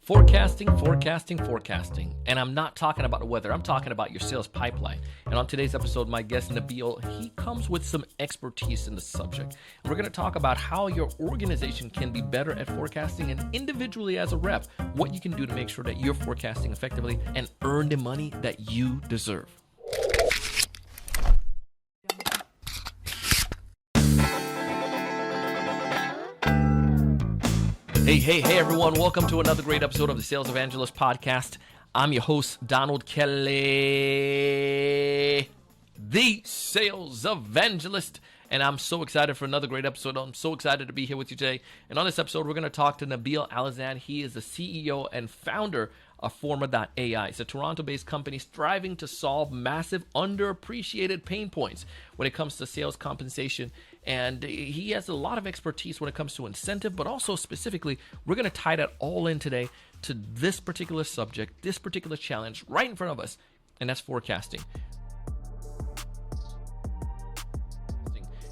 Forecasting. And I'm not talking about the weather. I'm talking about your sales pipeline. And on today's episode, my guest, Nabeil, he comes with some expertise in the subject. And we're going to talk about how your organization can be better at forecasting and individually as a rep, what you can do to make sure that you're forecasting effectively and earn the money that you deserve. Hey, everyone. Welcome to another great episode of the Sales Evangelist Podcast. I'm your host, Donald Kelly, the Sales Evangelist. And I'm so excited for another great episode. I'm so excited to be here with you today. And on this episode, we're going to talk to Nabeil Alazzam. He is the CEO and founder of forma.ai. It's a Toronto-based company striving to solve massive underappreciated pain points when it comes to sales compensation. And he has a lot of expertise when it comes to incentive, but also specifically, we're going to tie that all in today to this particular subject, this particular challenge right in front of us, and that's forecasting.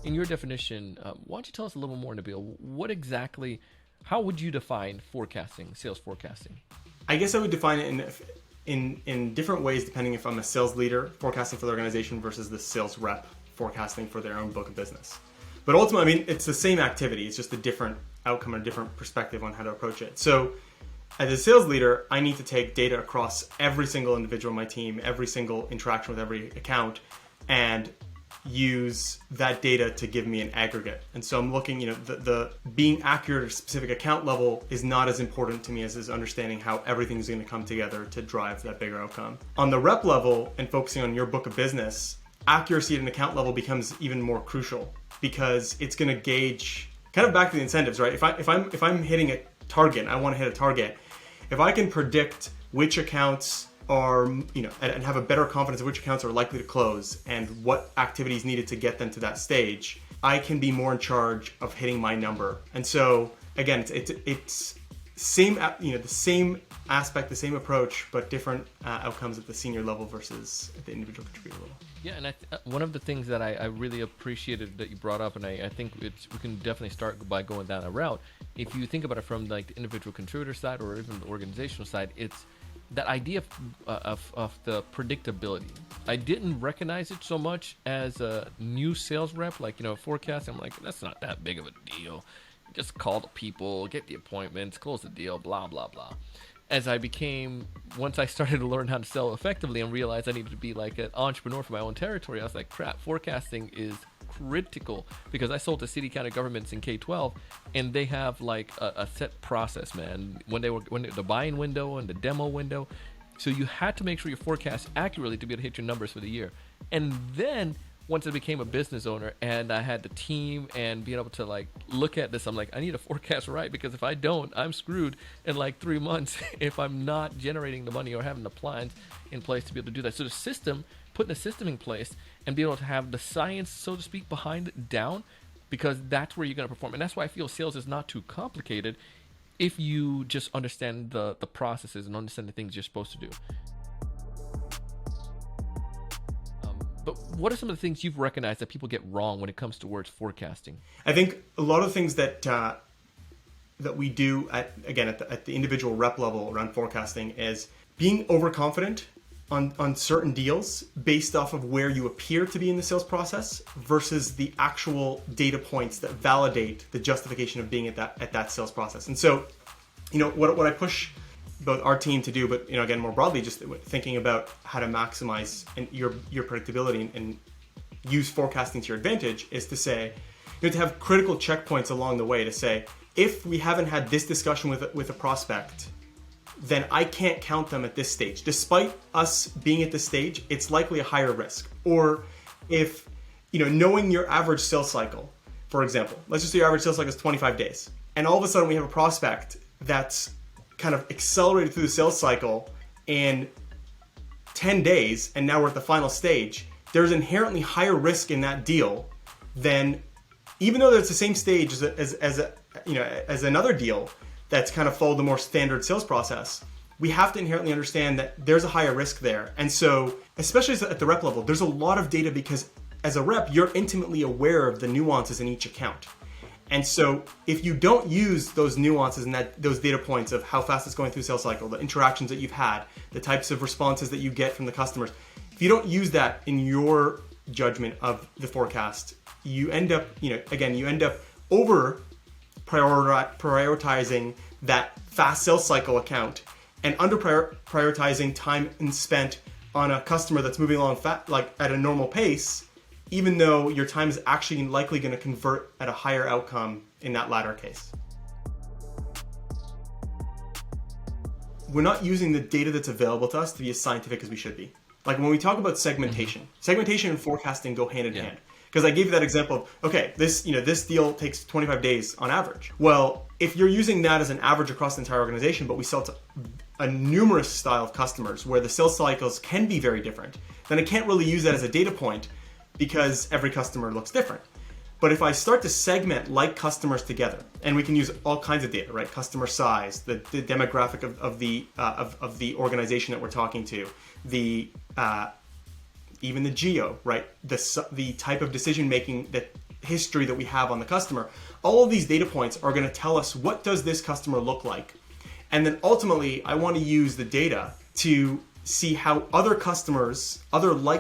In your definition, why don't you tell us a little more, Nabeil? How would you define forecasting, sales forecasting? I guess I would define it in different ways depending if I'm a sales leader forecasting for the organization versus the sales rep forecasting for their own book of business. But ultimately, it's the same activity. It's just a different outcome and a different perspective on how to approach it. So as a sales leader, I need to take data across every single individual on my team, every single interaction with every account, and use that data to give me an aggregate. And so I'm looking, the being accurate at a specific account level is not as important to me as is understanding how everything's going to come together to drive that bigger outcome. On the rep level and focusing on your book of business, accuracy at an account level becomes even more crucial because it's going to gauge kind of back to the incentives, right? If I'm hitting a target, I want to hit a target. If I can predict which accounts are, and have a better confidence of which accounts are likely to close and what activities needed to get them to that stage, I can be more in charge of hitting my number. And so again, it's same, the same aspect, the same approach, but different outcomes at the senior level versus at the individual contributor level. Yeah, and one of the things that I really appreciated that you brought up, and I think we can definitely start by going down a route. If you think about it from like the individual contributor side or even the organizational side, it's that idea of the predictability. I didn't recognize it so much as a new sales rep, forecasting. I'm like, that's not that big of a deal. Just call the people, get the appointments, close the deal, blah, blah, blah. Once I started to learn how to sell effectively and realized I needed to be like an entrepreneur for my own territory, I was like, crap, forecasting is critical because I sold to city county governments in K-12 and they have like a set process, man, when the buying window and the demo window. So you had to make sure you forecast accurately to be able to hit your numbers for the year. And then once I became a business owner and I had the team and being able to like look at this, I'm like, I need to forecast right because if I don't, I'm screwed in like 3 months if I'm not generating the money or having the plans in place to be able to do that. So putting a system in place and be able to have the science, so to speak, behind it down, because that's where you're going to perform. And that's why I feel sales is not too complicated if you just understand the processes and understand the things you're supposed to do. But what are some of the things you've recognized that people get wrong when it comes towards forecasting? I think a lot of things that we do at the individual rep level around forecasting is being overconfident on certain deals based off of where you appear to be in the sales process versus the actual data points that validate the justification of being at that sales process. And so, what I push both our team to do, but again, more broadly, just thinking about how to maximize your predictability and use forecasting to your advantage is to say, to have critical checkpoints along the way to say, if we haven't had this discussion with a prospect, then I can't count them at this stage. Despite us being at this stage, it's likely a higher risk. Or if, knowing your average sales cycle, for example, let's just say your average sales cycle is 25 days. And all of a sudden we have a prospect that's kind of accelerated through the sales cycle in 10 days, and now we're at the final stage. There's inherently higher risk in that deal than, even though it's the same stage as another deal that's kind of followed the more standard sales process. We have to inherently understand that there's a higher risk there. And so, especially at the rep level, there's a lot of data because as a rep, you're intimately aware of the nuances in each account. And so if you don't use those nuances and those data points of how fast it's going through sales cycle, the interactions that you've had, the types of responses that you get from the customers, if you don't use that in your judgment of the forecast, you end up, over prioritizing that fast sales cycle account and under prioritizing time and spent on a customer that's moving along at a normal pace, even though your time is actually likely going to convert at a higher outcome in that latter case. We're not using the data that's available to us to be as scientific as we should be. Like when we talk about segmentation, segmentation and forecasting go hand in hand. Because I gave you that example of, okay, this deal takes 25 days on average. Well, if you're using that as an average across the entire organization, but we sell to a numerous style of customers where the sales cycles can be very different, then I can't really use that as a data point because every customer looks different. But if I start to segment like customers together, and we can use all kinds of data, right? Customer size, the demographic of the organization that we're talking to, even the geo, right? The type of decision making, that history that we have on the customer. All of these data points are going to tell us, what does this customer look like? And then ultimately, I want to use the data to see how other like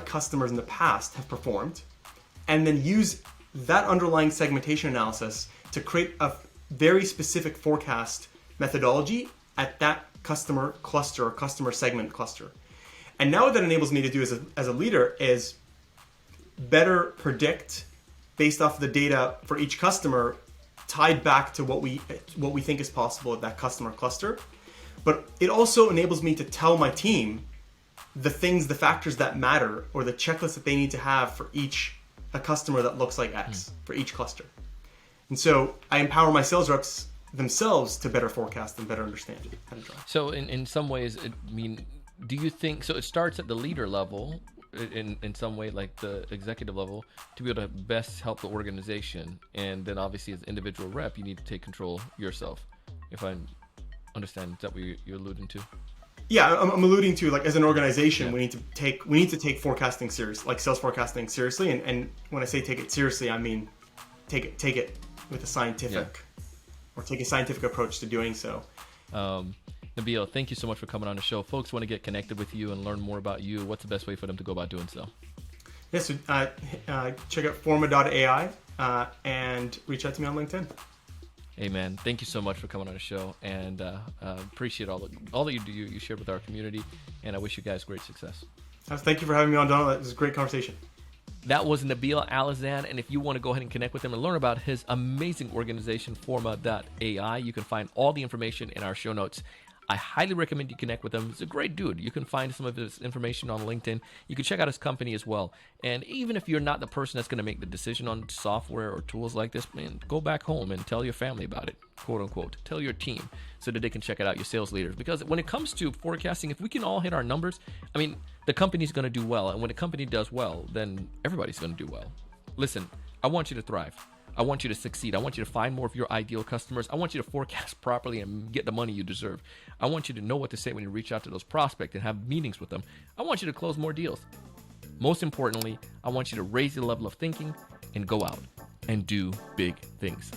customers in the past have performed, and then use that underlying segmentation analysis to create a very specific forecast methodology at that customer cluster or customer segment cluster. And now what that enables me to do as a leader is better predict based off the data for each customer, tied back to what we think is possible at that customer cluster. But it also enables me to tell my team the factors that matter, or the checklist that they need to have for a customer that looks like X for each cluster. And so I empower my sales reps themselves to better forecast and better understand how to drive. So in some ways, do you think, so it starts at the leader level in some way, like the executive level, to be able to best help the organization, and then obviously as individual rep, you need to take control yourself, if I understand, is that what you're alluding to? Yeah, I'm alluding to, like, as an organization, we need to take forecasting serious, like sales forecasting seriously. And when I say take it seriously, I mean take it with a scientific, or take a scientific approach to doing so. Nabeil, thank you so much for coming on the show. Folks want to get connected with you and learn more about you. What's the best way for them to go about doing so? Yes, check out forma.ai and reach out to me on LinkedIn. Hey man, thank you so much for coming on the show, and appreciate all that you shared with our community, and I wish you guys great success. Thank you for having me on, Donald. It was a great conversation. That was Nabeil Alazzam, and if you want to go ahead and connect with him and learn about his amazing organization, forma.ai, you can find all the information in our show notes. I highly recommend you connect with him. He's a great dude. You can find some of his information on LinkedIn. You can check out his company as well. And even if you're not the person that's going to make the decision on software or tools like this, man, go back home and tell your family about it, quote unquote. Tell your team so that they can check it out, your sales leaders. Because when it comes to forecasting, if we can all hit our numbers, I mean, the company's going to do well. And when a company does well, then everybody's going to do well. Listen, I want you to thrive. I want you to succeed. I want you to find more of your ideal customers. I want you to forecast properly and get the money you deserve. I want you to know what to say when you reach out to those prospects and have meetings with them. I want you to close more deals. Most importantly, I want you to raise your level of thinking and go out and do big things.